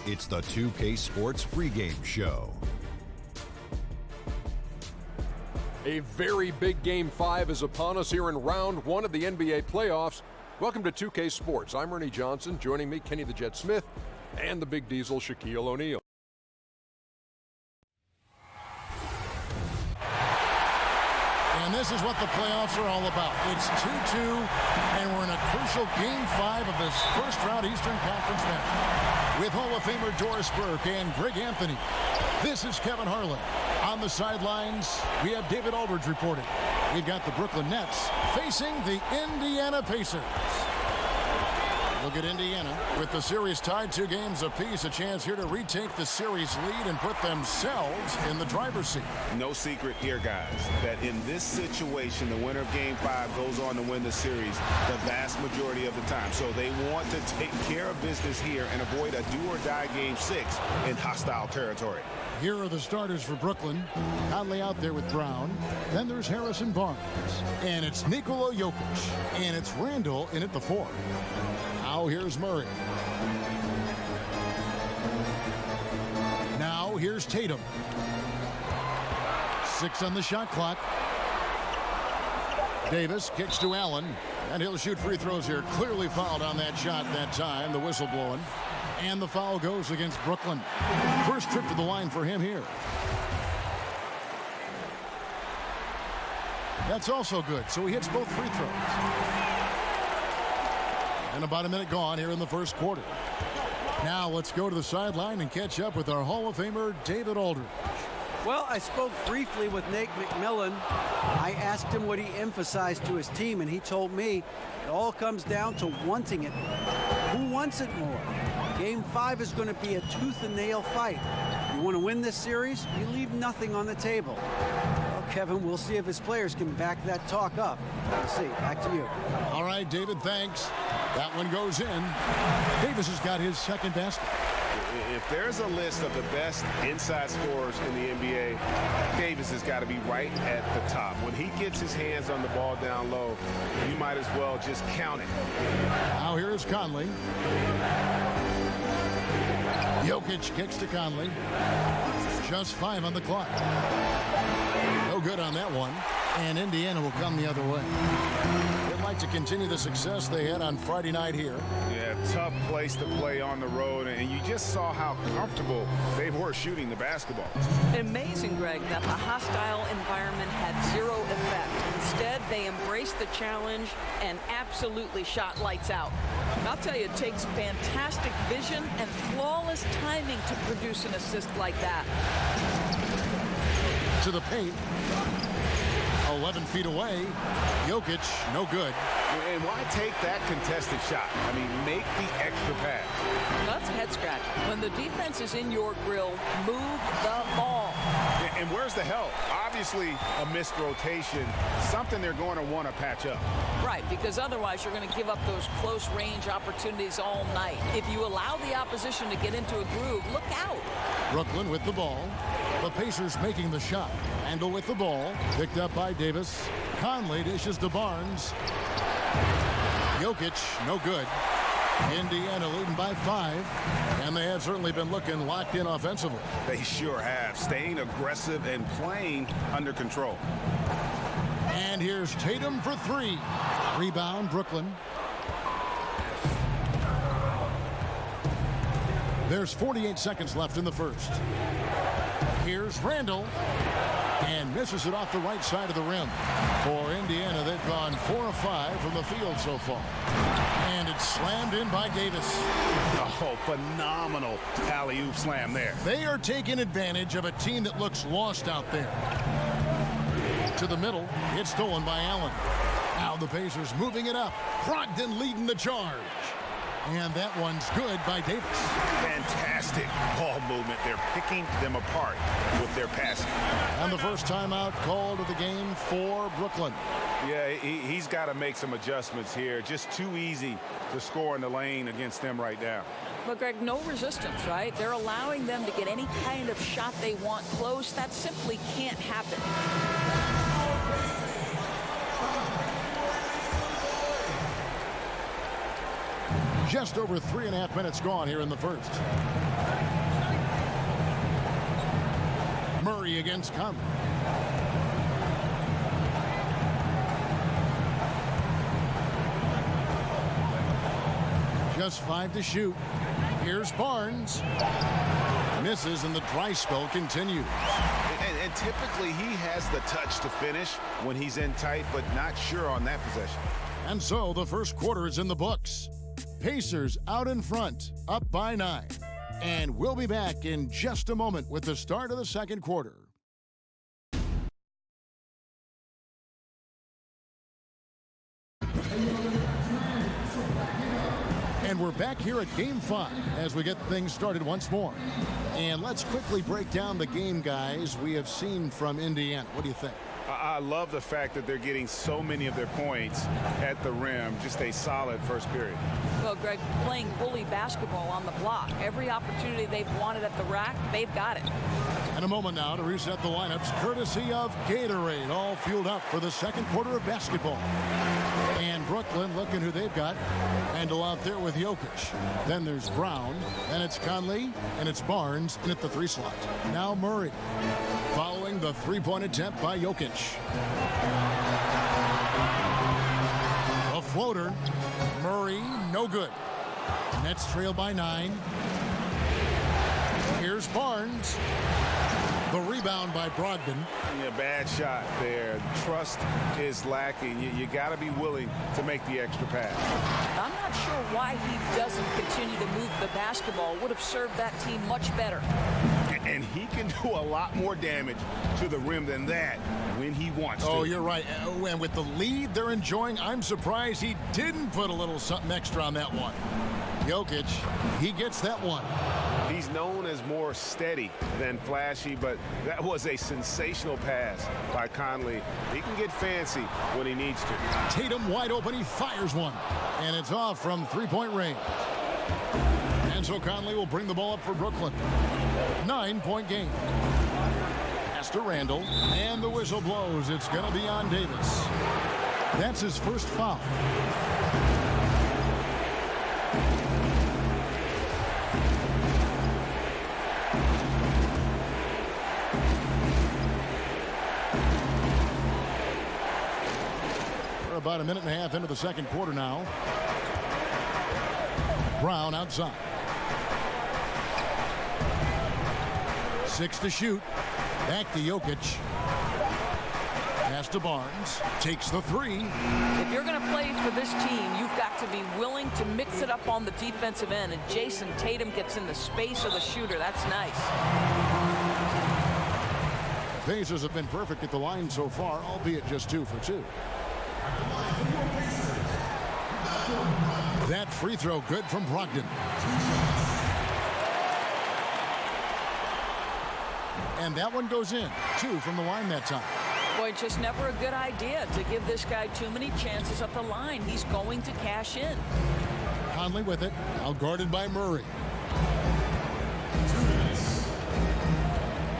It's the 2K Sports pregame show. A very big Game 5 is upon us here in round 1 of the NBA playoffs. Welcome to 2K Sports. I'm Ernie Johnson. Joining me, Kenny the Jet Smith, and the Big Diesel, Shaquille O'Neal. And this is what the playoffs are all about. It's 2-2, and we're in a crucial Game 5 of this first-round Eastern Conference match. With Hall of Famer Doris Burke and Greg Anthony, this is Kevin Harlan. On the sidelines, we have David Aldridge reporting. We've got the Brooklyn Nets facing the Indiana Pacers. Look at Indiana. With the series tied 2 games apiece, a chance here to retake the series lead and put themselves in the driver's seat. No secret here, guys, that in this situation, the winner of Game 5 goes on to win the series the vast majority of the time. So they want to take care of business here and avoid a do-or-die Game 6 in hostile territory. Here are the starters for Brooklyn. Conley out there with Brown. Then there's Harrison Barnes. And it's Nikola Jokic. And it's Randall in at the 4. Now here's Murray. Now here's Tatum. 6 on the shot clock. Davis kicks to Allen. And he'll shoot free throws here. Clearly fouled on that shot that time. The whistle blowing. And the foul goes against Brooklyn. First trip to the line for him here. That's also good. So he hits both free throws. And about a minute gone here in the first quarter. Now let's go to the sideline and catch up with our Hall of Famer, David Aldridge. Well, I spoke briefly with Nate McMillan. I asked him what he emphasized to his team, and he told me it all comes down to wanting it. Who wants it more? Game 5 is going to be a tooth-and-nail fight. You want to win this series, you leave nothing on the table. Well, Kevin, we'll see if his players can back that talk up. We'll see. Back to you. All right, David, thanks. That one goes in. Davis has got his second basket. If there's a list of the best inside scorers in the NBA, Davis has got to be right at the top. When he gets his hands on the ball down low, you might as well just count it. Now here's Conley. Jokic kicks to Conley. Just 5 on the clock. No good on that one. And Indiana will come the other way. They'd like to continue the success they had on Friday night here. Yeah, tough place to play on the road, and you just saw how comfortable they were shooting the basketball. Amazing, Greg, that the hostile environment had 0 effect. Instead, they embraced the challenge and absolutely shot lights out. I'll tell you, it takes fantastic vision and flawless timing to produce an assist like that. To the paint. 11 feet away. Jokic, no good. And why take that contested shot? I mean, make the extra pass. That's a head scratch. When the defense is in your grill, move the ball. And where's the help? Obviously, a missed rotation, something they're going to want to patch up. Right, because otherwise you're going to give up those close range opportunities all night. If you allow the opposition to get into a groove, look out. Brooklyn with the ball. The Pacers making the shot. Randall with the ball. Picked up by Davis. Conley dishes to Barnes. Jokic, no good. Indiana leading by 5. And they have certainly been looking locked in offensively. They sure have. Staying aggressive and playing under control. And here's Tatum for 3. Rebound, Brooklyn. There's 48 seconds left in the first. Here's Randall. And misses it off the right side of the rim. For Indiana, they've gone 4 of 5 from the field so far. And it's slammed in by Davis. Oh, phenomenal alley-oop slam there. They are taking advantage of a team that looks lost out there. To the middle. It's stolen by Allen. Now the Pacers moving it up. Brogdon leading the charge. And that one's good by Davis. Fantastic ball movement. They're picking them apart with their passing. And the first timeout called of the game for Brooklyn. Yeah, he's got to make some adjustments here. Just too easy to score in the lane against them right now. But, Greg, no resistance, right? They're allowing them to get any kind of shot they want close. That simply can't happen. Just over 3.5 minutes gone here in the first. Murray against Conley. Just 5 to shoot. Here's Barnes. Misses, and the dry spell continues. And typically he has the touch to finish when he's in tight, but not sure on that possession. And so the first quarter is in the books. Pacers out in front, up by 9. And we'll be back in just a moment with the start of the second quarter. And we're back here at Game 5 as we get things started once more. And let's quickly break down the game, guys, we have seen from Indiana. What do you think? I love the fact that they're getting so many of their points at the rim. Just a solid first period. Well, Greg, playing bully basketball on the block. Every opportunity they've wanted at the rack, they've got it. And a moment now to reset the lineups, courtesy of Gatorade, all fueled up for the second quarter of basketball. And Brooklyn looking who they've got. Handle out there with Jokic. Then there's Brown. Then it's Conley. And it's Barnes in at the 3 slot. Now Murray. Following the three-point attempt by Jokic. A floater. Murray, no good. Nets trail by 9. Here's Barnes. The rebound by Brogdon. Yeah, bad shot there. Trust is lacking. You got to be willing to make the extra pass. I'm not sure why he doesn't continue to move the basketball. Would have served that team much better. And he can do a lot more damage to the rim than that when he wants to. Oh, you're right. And with the lead they're enjoying, I'm surprised he didn't put a little something extra on that one. Jokic, he gets that one. He's known as more steady than flashy, but that was a sensational pass by Conley. He can get fancy when he needs to. Tatum wide open, he fires one. And it's off from three-point range. And so Conley will bring the ball up for Brooklyn. 9-point game. Pass to Randall, and the whistle blows. It's going to be on Davis. That's his first foul. We're about a minute and a half into the second quarter now. Brown outside. 6 to shoot. Back to Jokic. Pass to Barnes. Takes the 3. If you're going to play for this team, you've got to be willing to mix it up on the defensive end. And Jason Tatum gets in the space of the shooter. That's nice. The Pacers have been perfect at the line so far, albeit just 2 for 2. That free throw good from Brogdon. And that one goes in. 2 from the line that time. Boy, it's just never a good idea to give this guy too many chances at the line. He's going to cash in. Conley with it. Now guarded by Murray.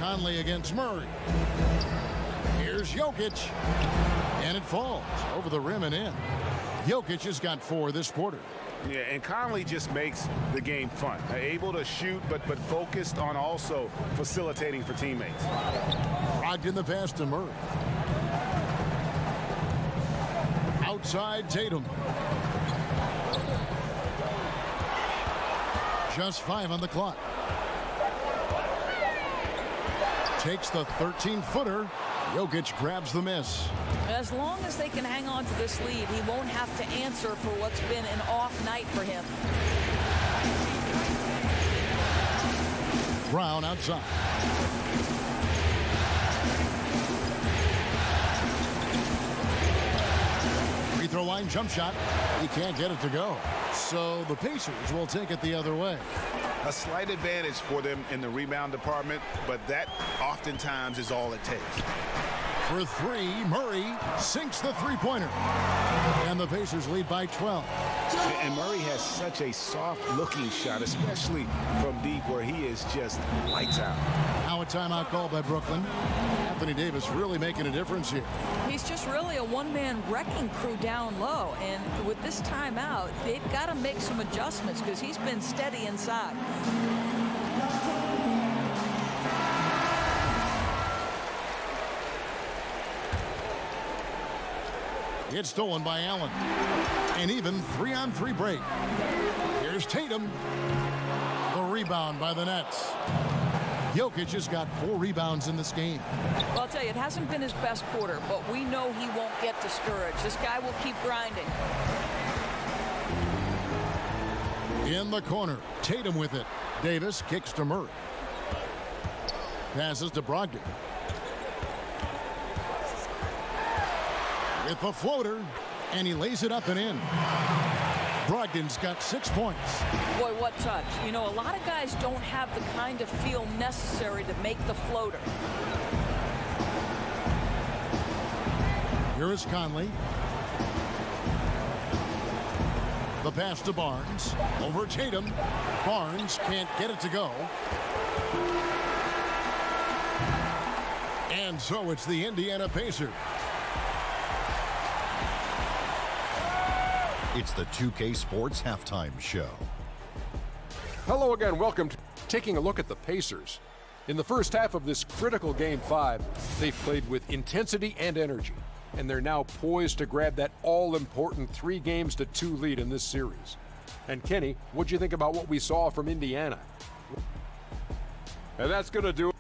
Conley against Murray. Here's Jokic. And it falls over the rim and in. Jokic has got 4 this quarter. Yeah, and Conley just makes the game fun. Able to shoot, but focused on also facilitating for teammates. Brogdon the pass to Murray. Outside Tatum. Just 5 on the clock. Takes the 13-footer. Jokic grabs the miss. As long as they can hang on to this lead, he won't have to answer for what's been an off night for him. Brown outside. Free throw line jump shot. He can't get it to go. So the Pacers will take it the other way. A slight advantage for them in the rebound department, but that oftentimes is all it takes. For 3, Murray sinks the three-pointer. And the Pacers lead by 12. And Murray has such a soft-looking shot, especially from deep where he is just lights out. Now a timeout called by Brooklyn. Anthony Davis really making a difference here. He's just really a one-man wrecking crew down low. And with this timeout, they've got to make some adjustments because he's been steady inside. It's stolen by Allen. An even 3-on-3 break. Here's Tatum. The rebound by the Nets. Jokic has got 4 rebounds in this game. Well, I'll tell you, it hasn't been his best quarter, but we know he won't get discouraged. This guy will keep grinding. In the corner, Tatum with it. Davis kicks to Murray. Passes to Brogdon. With the floater, and he lays it up and in. Brogdon's got 6 points. Boy, what touch. You know, a lot of guys don't have the kind of feel necessary to make the floater. Here is Conley. The pass to Barnes. Over Tatum. Barnes can't get it to go. And so it's the Indiana Pacers. It's the 2K Sports Halftime Show. Hello again. Welcome to taking a look at the Pacers. In the first half of this critical Game 5, they've played with intensity and energy, and they're now poised to grab that all-important 3-2 lead in this series. And Kenny, what'd you think about what we saw from Indiana? And that's going to do it.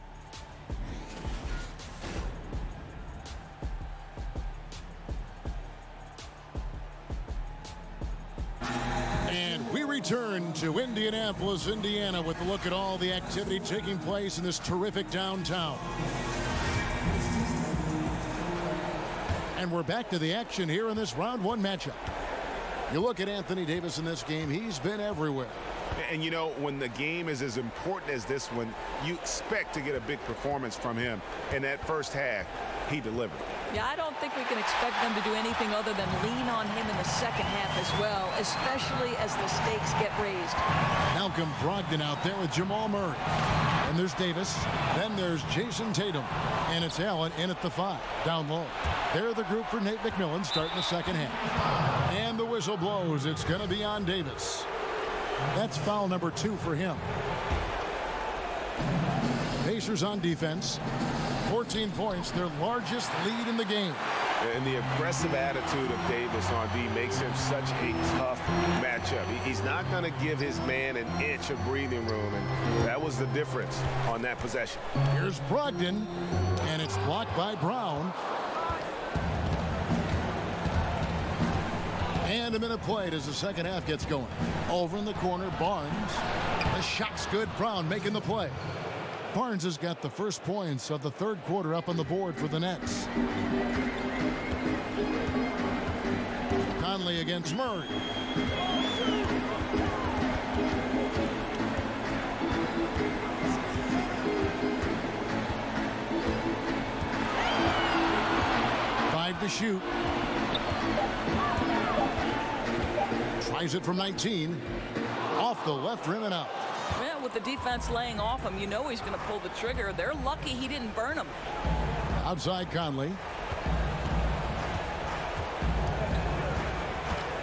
Return to Indianapolis, Indiana, with a look at all the activity taking place in this terrific downtown. And we're back to the action here in this round 1 matchup. You look at Anthony Davis in this game, he's been everywhere. And you know, when the game is as important as this one, you expect to get a big performance from him. In that first half, he delivered. Yeah, I don't think we can expect them to do anything other than lean on him in the second half as well, especially as the stakes get raised. Malcolm Brogdon out there with Jamal Murray. And there's Davis. Then there's Jason Tatum. And it's Allen in at the 5, down low. They're the group for Nate McMillan starting the second half. And the whistle blows. It's going to be on Davis. That's foul number 2 for him. Pacers on defense. 14 points, their largest lead in the game. And the aggressive attitude of Davis on D makes him such a tough matchup. He's not going to give his man an inch of breathing room, and that was the difference on that possession. Here's Brogdon, and it's blocked by Brown. And a minute played as the second half gets going. Over in the corner, Barnes. The shot's good. Brown making the play. Barnes has got the first points of the third quarter up on the board for the Nets. Conley against Murray. Five to shoot. Tries it from 19. Off the left rim and out. Yeah, with the defense laying off him, you know he's going to pull the trigger. They're lucky he didn't burn him. Outside Conley.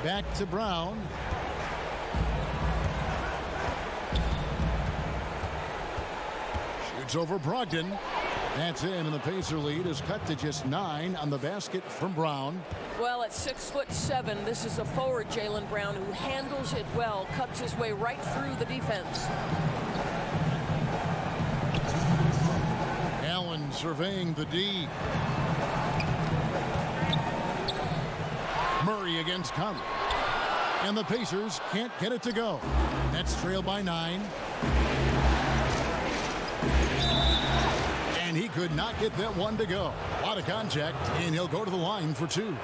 Back to Brown. Shoots over Brogdon. That's in, and the Pacer lead is cut to just 9 on the basket from Brown. Well, at 6'7", this is a forward, Jaylen Brown, who handles it well, cuts his way right through the defense. Allen surveying the D. Murray against Conley. And the Pacers can't get it to go. Nets trail by 9. And he could not get that one to go. A lot of contact, and he'll go to the line for 2.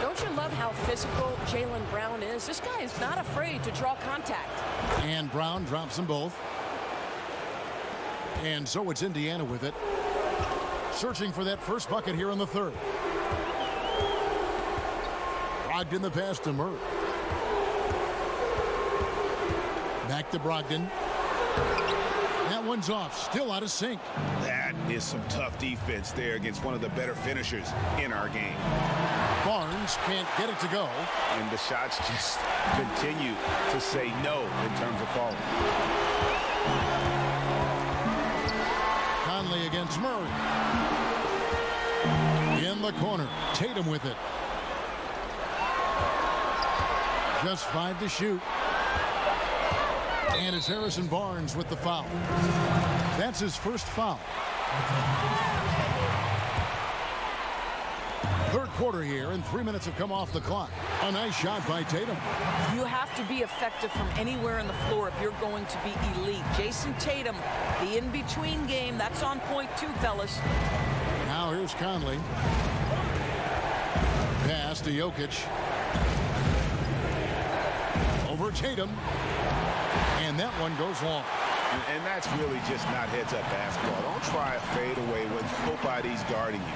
Don't you love how physical Jaylen Brown is? This guy is not afraid to draw contact. And Brown drops them both. And so it's Indiana with it. Searching for that first bucket here in the third. Brogdon the pass to Murray. Back to Brogdon. That one's off. Still out of sync. That is some tough defense there against one of the better finishers in our game. Barnes can't get it to go. And the shots just continue to say no in terms of falling. Conley against Murray. In the corner. Tatum with it. Just 5 to shoot. And it's Harrison Barnes with the foul. That's his first foul. Third quarter here, and 3 minutes have come off the clock. A nice shot by Tatum. You have to be effective from anywhere on the floor if you're going to be elite. Jason Tatum, the in-between game, that's on point too, fellas. Now here's Conley. Pass to Jokic. Over Tatum. And that one goes long. And that's really just not heads-up basketball. Don't try a fadeaway when nobody's guarding you.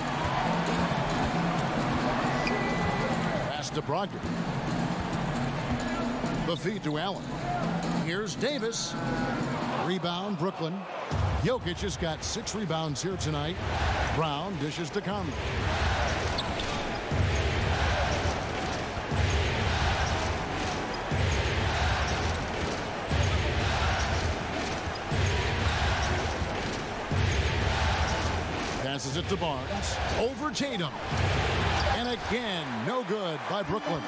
Pass to Brogdon. The feed to Allen. Here's Davis. Rebound, Brooklyn. Jokic has got 6 rebounds here tonight. Brown dishes to Conley. Passes it to Barnes. Over Tatum. And again, no good by Brooklyn.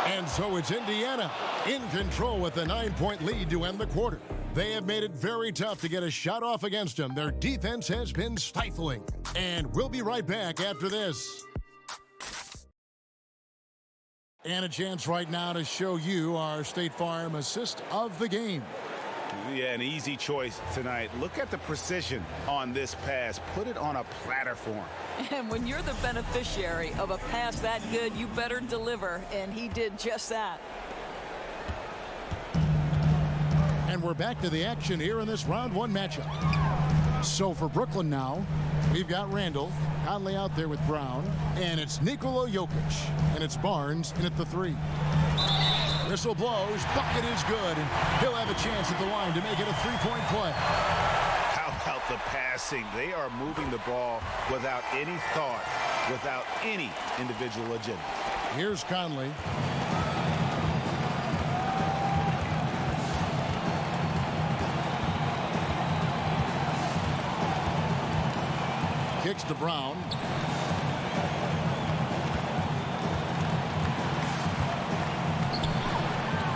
And so it's Indiana in control with a 9-point lead to end the quarter. They have made it very tough to get a shot off against them. Their defense has been stifling. And we'll be right back after this. And a chance right now to show you our State Farm assist of the game. Yeah, an easy choice tonight. Look at the precision on this pass. Put it on a platter for him. And when you're the beneficiary of a pass that good, you better deliver, and he did just that. And we're back to the action here in this round 1 matchup. So for Brooklyn now, we've got Randall, Conley out there with Brown, and it's Nikola Jokic, and it's Barnes in at the 3. Whistle blows, bucket is good, and he'll have a chance at the line to make it a 3-point play. How about the passing? They are moving the ball without any thought, without any individual agenda. Here's Conley. Kicks to Brown.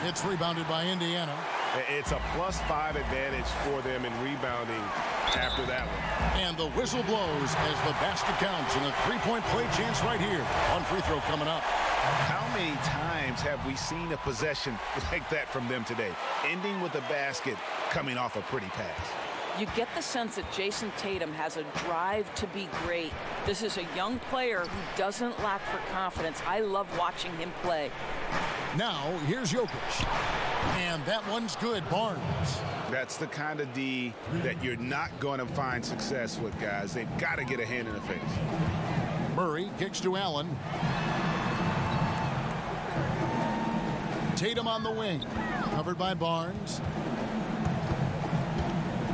It's rebounded by Indiana. It's a +5 advantage for them in rebounding after that one. And the whistle blows as the basket counts, and a 3-point play chance right here. On free throw coming up. How many times have we seen a possession like that from them today? Ending with a basket, coming off a pretty pass. You get the sense that Jason Tatum has a drive to be great. This is a young player who doesn't lack for confidence. I love watching him play. Now, here's Jokic. And that one's good, Barnes. That's the kind of D that you're not going to find success with, guys. They've got to get a hand in the face. Murray kicks to Allen. Tatum on the wing. Covered by Barnes.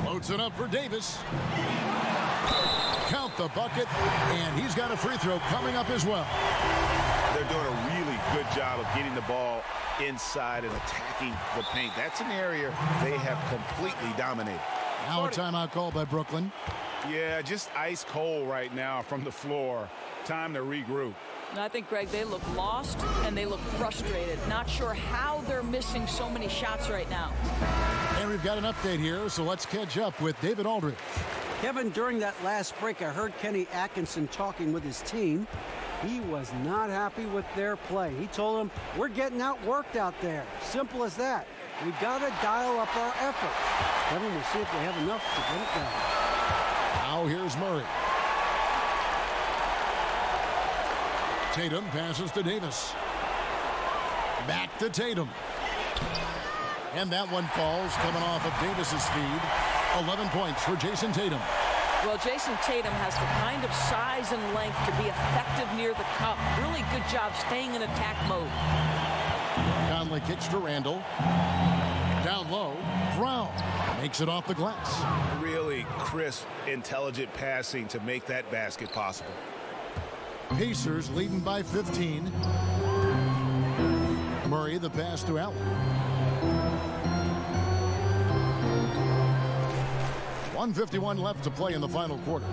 Loads it up for Davis. Count the bucket, and he's got a free throw coming up as well. They're doing a really good job of getting the ball inside and attacking the paint. That's an area they have completely dominated. Now a timeout call by Brooklyn. Yeah, just ice cold right now from the floor. Time to regroup. And I think, Greg, they look lost and they look frustrated. Not sure how they're missing so many shots right now. And we've got an update here, so let's catch up with David Aldridge. Kevin, during that last break, I heard Kenny Atkinson talking with his team. He was not happy with their play. He told them, we're getting outworked out there. Simple as that. We've got to dial up our effort. Kevin, we'll see if they have enough to get it done. Now here's Murray. Tatum passes to Davis. Back to Tatum. And that one falls coming off of Davis's feed. 11 points for Jason Tatum. Well, Jason Tatum has the kind of size and length to be effective near the cup. Really good job staying in attack mode. Conley kicks to Randall. Down low, Brown makes it off the glass. Really crisp, intelligent passing to make that basket possible. Pacers leading by 15. Murray the pass to Allen. 1:51 left to play in the final quarter.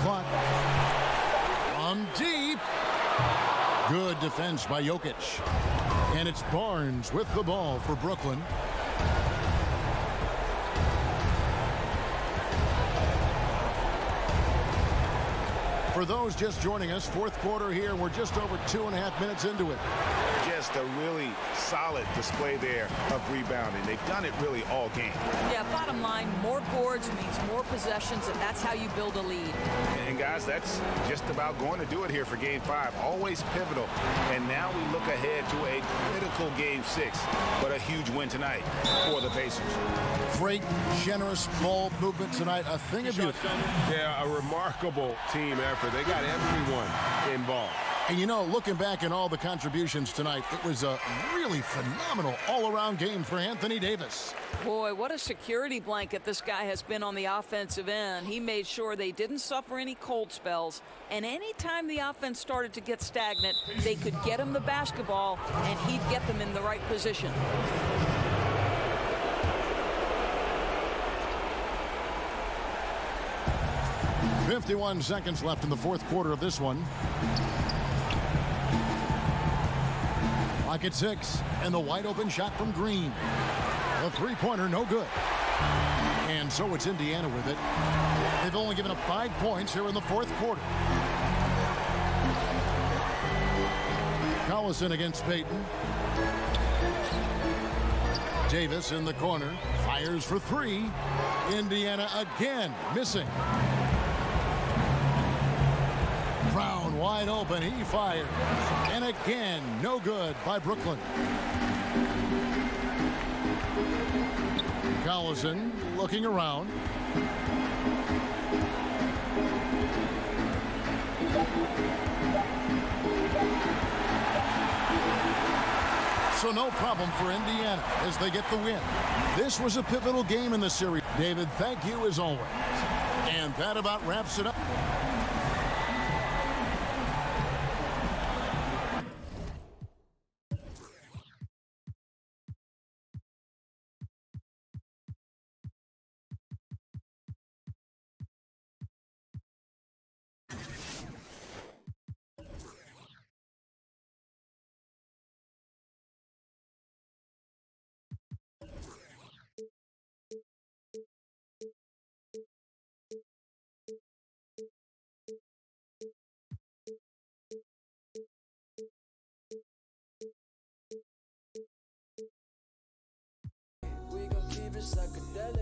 clock. From deep. Good defense by Jokic. And it's Barnes with the ball for Brooklyn. For those just joining us, fourth quarter here. We're just over 2.5 minutes into it. Just a really solid display there of rebounding. They've done it really all game. Yeah, bottom line, more boards means more possessions, and that's how you build a lead. And guys, that's just about going to do it here for Game 5. Always pivotal. And now we look ahead to a critical Game 6. But a huge win tonight for the Pacers. Great, generous ball movement tonight. A thing of beauty. Yeah, a remarkable team effort. They got everyone involved. And you know, looking back at all the contributions tonight, it was a really phenomenal all-around game for Anthony Davis. Boy, what a security blanket this guy has been on the offensive end. He made sure they didn't suffer any cold spells. And anytime the offense started to get stagnant, they could get him the basketball, and he'd get them in the right position. .51 seconds left in the fourth quarter of this one. Clock at 6, and the wide open shot from Green. The three-pointer, no good. And so it's Indiana with it. They've only given up 5 points here in the fourth quarter. Collison against Payton. Davis in the corner, fires for 3. Indiana again missing. Brown wide open, he fires. And again, no good by Brooklyn. Collison looking around. So no problem for Indiana as they get the win. This was a pivotal game in the series. David, thank you as always. And that about wraps it up. We gon' keep it psychedelic.